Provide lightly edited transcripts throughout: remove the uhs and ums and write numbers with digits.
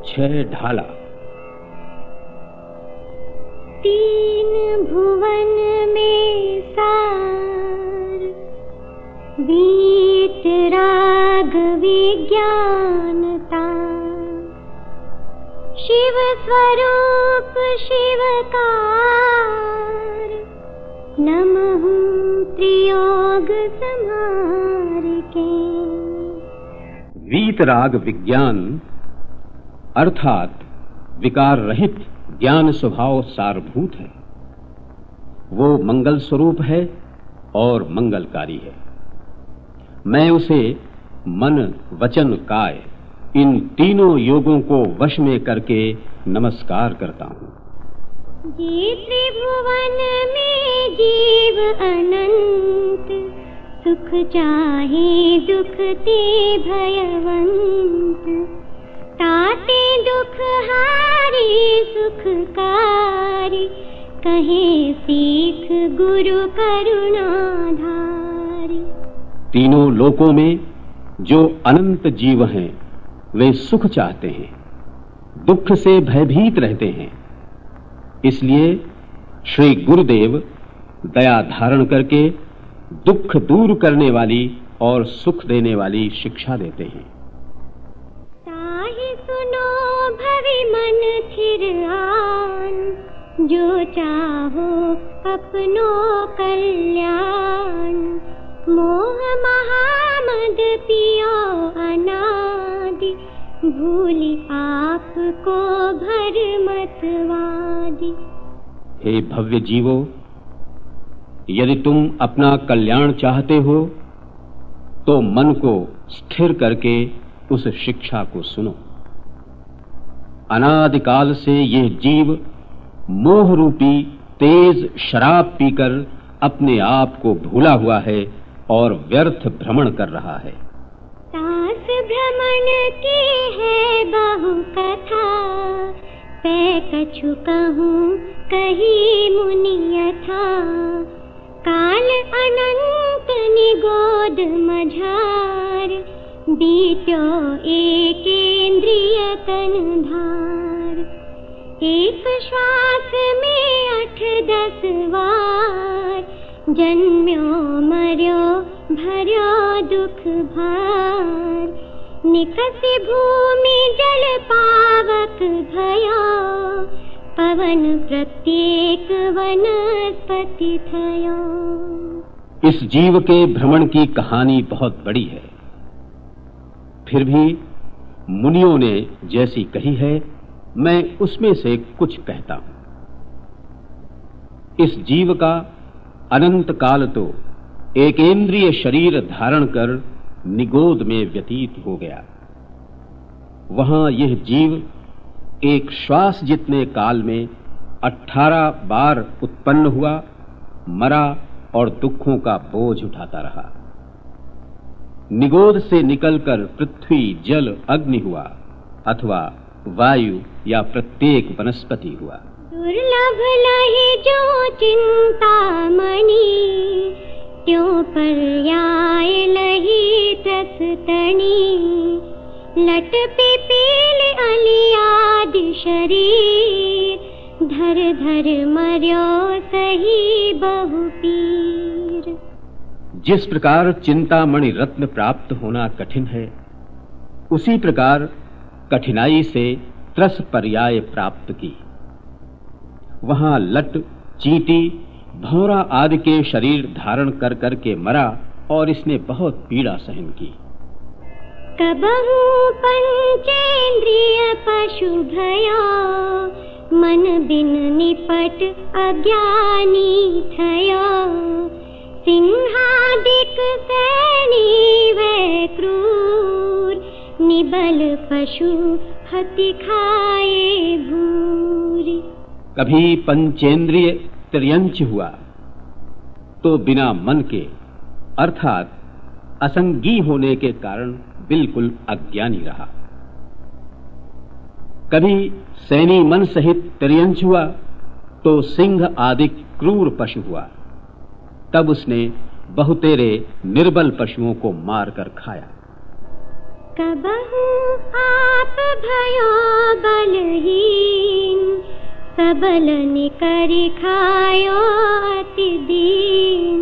6 ढाला। तीन भुवन में सार, वीत राग विज्ञानता, शिव स्वरूप शिवकार, नमः त्रियोग संहार के। वीतराग विज्ञान अर्थात विकार रहित ज्ञान स्वभाव सारभूत है। वो मंगल स्वरूप है और मंगलकारी है। मैं उसे मन वचन काय इन तीनों योगों को वश में करके नमस्कार करता हूँ। ये त्रिभुवन में जीव अनंत, सुख चाहे दुख ते भयवंत, ताते दुख हारी सुखकारी, कहे सीख गुरु करुणाधारी। तीनों लोकों में जो अनंत जीव हैं वे सुख चाहते हैं, दुख से भयभीत रहते हैं। इसलिए श्री गुरुदेव दया धारण करके दुख दूर करने वाली और सुख देने वाली शिक्षा देते हैं। ताहि सुनो भवि मन थिर आन, जो चाहो अपनो कल्याण, मोह महामद पियो अनादि, भूलि आपको भरमतवादी। हे भव्य जीवो, यदि तुम अपना कल्याण चाहते हो तो मन को स्थिर करके उस शिक्षा को सुनो। अनादिकाल से यह जीव मोह रूपी तेज शराब पीकर अपने आप को भूला हुआ है और व्यर्थ भ्रमण कर रहा है। तास भ्रमण की है बहु कथा, पै कछु कहूँ कही मुनि यथा, काल अनंत निगोद मझार, बीत्यो एकेंद्रिय तन धार। एक श्वास में 8-10 वार, जन्म्यो मर्यो भर्यो दुख भार, निकसि भूमि जल पावक भयो, पवन प्रत्येक वनस्पति थयो। इस जीव के भ्रमण की कहानी बहुत बड़ी है, फिर भी मुनियों ने जैसी कही है मैं उसमें से कुछ कहता हूं। इस जीव का अनंत काल तो एकेंद्रिय शरीर धारण कर निगोद में व्यतीत हो गया। वहां यह जीव एक श्वास जितने काल में 18 बार उत्पन्न हुआ, मरा और दुखों का बोझ उठाता रहा। निगोद से निकलकर पृथ्वी जल अग्नि हुआ अथवा वायु या प्रत्येक वनस्पति हुआ। दुर्लभ लहे जो चिंतामणि, त्यों पर्याय लही त्रस तणी, लट पिपील अली आदि शरीर, धर धर मर्यो सही बहु पीर। जिस प्रकार चिंतामणि रत्न प्राप्त होना कठिन है, उसी प्रकार कठिनाई से त्रस पर्याय प्राप्त की। वहां लट, चींटी, भौरा आदि के शरीर धारण कर करके मरा और इसने बहुत पीड़ा सहन की। कबहू पंचेंद्रिय पशु भयो, मन बिन निपट अज्ञानी थयो, सिंहादिक सैनी वै क्रूर, निबल पशु हति खाए भूरी। कभी पंचेंद्रिय त्रियंच हुआ तो बिना मन के अर्थात असंगी होने के कारण बिल्कुल अज्ञानी रहा। कभी सैनी मन सहित त्रियंच हुआ तो सिंह आदि क्रूर पशु हुआ, तब उसने बहुतेरे निर्बल पशुओं को मारकर खाया। कबहू आप भयो बलहीन, सबलन करि खायो अति दीन।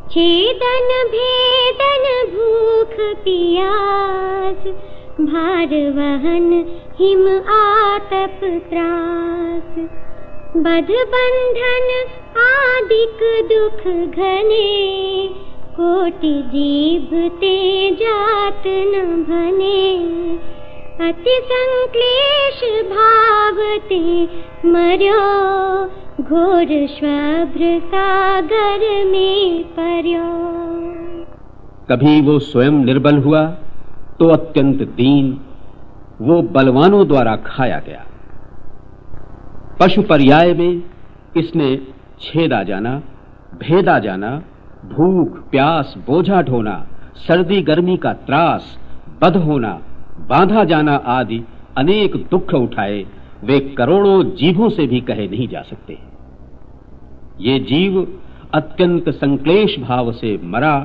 छेदन भेदन भूख पियास, भार वहन हिम आतप त्रास। बध बंधन आदिक दुख घने, कोटि जीव ते जात न भने। अति संक्लेश भावते मर्यो, घोर श्वभ्र सागर में पर्यो। कभी वो स्वयं निर्बल हुआ तो अत्यंत दीन, वो बलवानों द्वारा खाया गया। पशु पर्याय में इसने छेदा जाना, भेदा जाना, भूख प्यास बोझा ढोना, सर्दी गर्मी का त्रास, बध होना, बांधा जाना आदि अनेक दुख उठाए। वे करोड़ों जीवों से भी कहे नहीं जा सकते। ये जीव अत्यंत संक्लेश भाव से मरा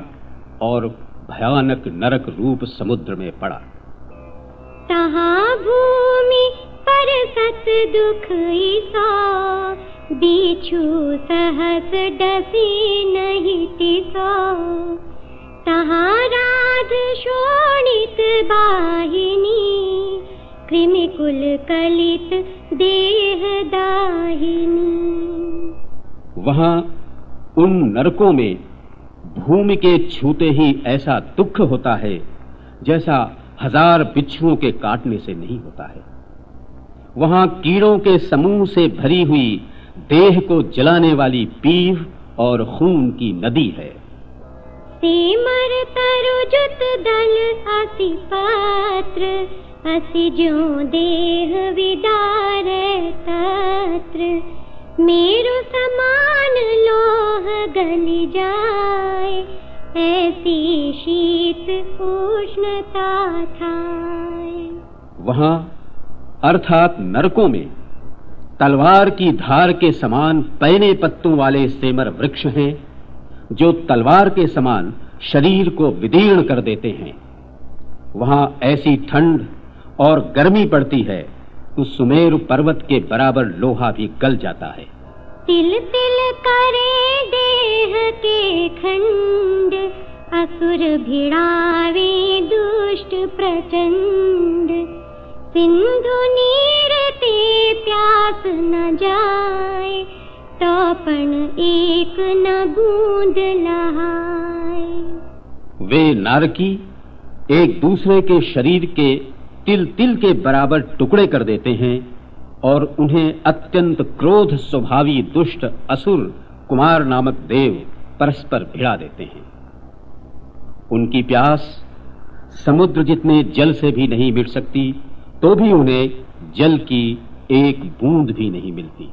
और भयानक नरक रूप समुद्र में पड़ा। तहाँ भूमि पर सत दुख ईसा, बिच्छू सहस डसी नहीं तिसा। तहाँ राध शोणित बाहिनी, कृमिकुल कलित देह दाहिनी। वहां उन नरकों में भूमि के छूते ही ऐसा दुख होता है जैसा 1000 बिच्छुओं के काटने से नहीं होता है। वहां कीड़ों के समूह से भरी हुई देह को जलाने वाली पीव और खून की नदी है। सेमर तरु जुत दल अति पात्र, अति ज्यों देह विदार तत्र। मेरु समान लोह गली जाए, ऐसी शीत उष्णता थाए। वहां अर्थात नरकों में तलवार की धार के समान पैने पत्तों वाले सेमर वृक्ष हैं, जो तलवार के समान शरीर को विदीर्ण कर देते हैं। वहां ऐसी ठंड और गर्मी पड़ती है तो सुमेरु पर्वत के बराबर लोहा भी गल जाता है। तिल तिल करे देह के खंड, असुर भिड़ावे दुष्ट प्रचंड। सिंधु नीर ते प्यास न जाए, तोपन एक न बूंद लहाए। वे नारकी एक दूसरे के शरीर के तिल तिल के बराबर टुकड़े कर देते हैं और उन्हें अत्यंत क्रोध स्वभावी दुष्ट असुर कुमार नामक देव परस्पर भिड़ा देते हैं। उनकी प्यास समुद्र जितने जल से भी नहीं मिट सकती, तो भी उन्हें जल की एक बूंद भी नहीं मिलती।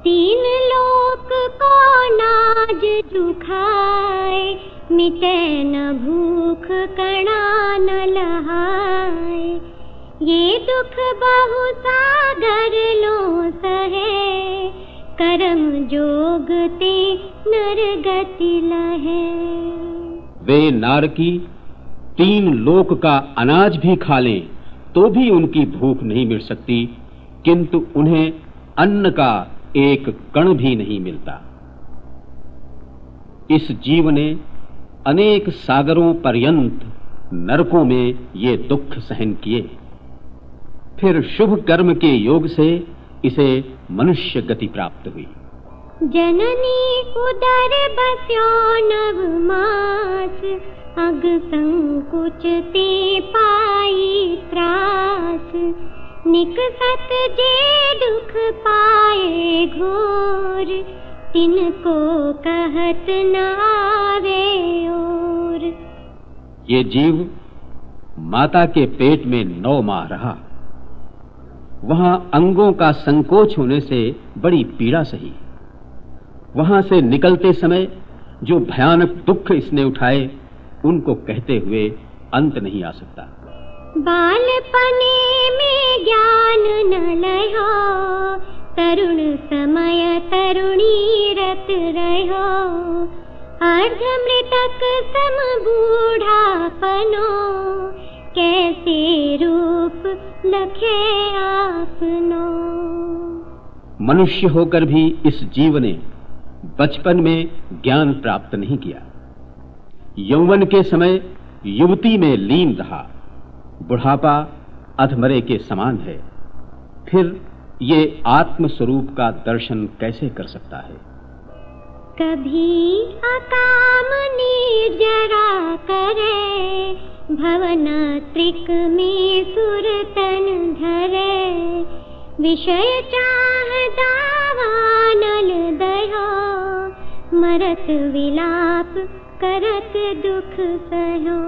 तीन लोक को नाज दुखाए, मिटे न भूख कणा न लहाए। ये दुख बहु सागर लो सहे, कर्म जोग ते नर गति लहे। वे नारकी 3 लोक का अनाज भी खा लें तो भी उनकी भूख नहीं मिट सकती, किंतु उन्हें अन्न का एक कण भी नहीं मिलता। इस जीव ने अनेक सागरों पर्यंत नरकों में ये दुख सहन किए। फिर शुभ कर्म के योग से इसे मनुष्य गति प्राप्त हुई। जननी उदर बस्यो नव मास, अग संकुच ते पाई त्रास। निकसत जे दुख पाए घोर, तिनको कहत न आवे और। ये जीव माता के पेट में 9 माह रहा। वहां अंगों का संकोच होने से बड़ी पीड़ा सही। वहां से निकलते समय जो भयानक दुख इसने उठाए, उनको कहते हुए अंत नहीं आ सकता। बालपने में ज्ञान न लयो, तरुण समय तरुणी रत रहो। अर्ध मृतक सम बूढ़ापनो, कैसे राखे आपनो। मनुष्य होकर भी इस जीव ने बचपन में ज्ञान प्राप्त नहीं किया। यौवन के समय युवती में लीन रहा, बुढ़ापा अधमरे के समान है। फिर ये आत्म स्वरूप का दर्शन कैसे कर सकता है? कभी अकाम निर्जरा करे, भवन त्रिक में सुरतन धरे। विषय चाह दावानल दया, मरत विलाप करत दुख सहो।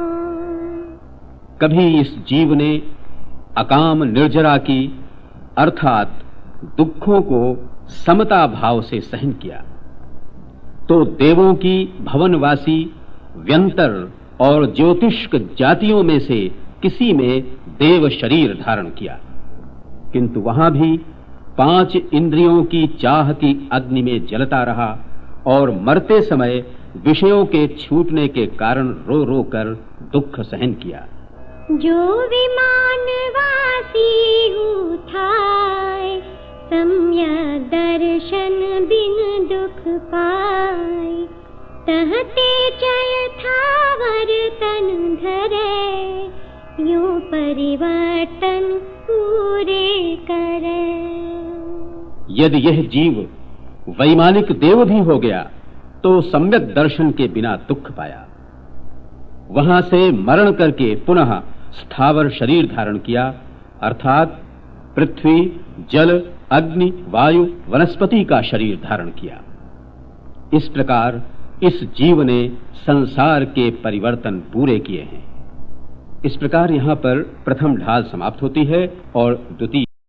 कभी इस जीव ने अकाम निर्जरा की अर्थात दुखों को समता भाव से सहन किया, तो देवों की भवनवासी व्यंतर और ज्योतिष्क जातियों में से किसी में देव शरीर धारण किया, किंतु वहां भी 5 इंद्रियों की चाह की अग्नि में जलता रहा और मरते समय विषयों के छूटने के कारण रो रो कर दुख सहन किया। जो विमान वासी उठाए, सम्यक दर्शन बिन दुख पाए। तहते चय थावर तन धरे, यूं परिवर्तन पूरे करे। यदि यह जीव वैमानिक देव भी हो गया तो सम्यक दर्शन के बिना दुख पाया। वहां से मरण करके पुनः स्थावर शरीर धारण किया, अर्थात पृथ्वी, जल, अग्नि, वायु, वनस्पति का शरीर धारण किया। इस प्रकार इस जीव ने संसार के परिवर्तन पूरे किए हैं। इस प्रकार यहाँ पर प्रथम ढाल समाप्त होती है और द्वितीय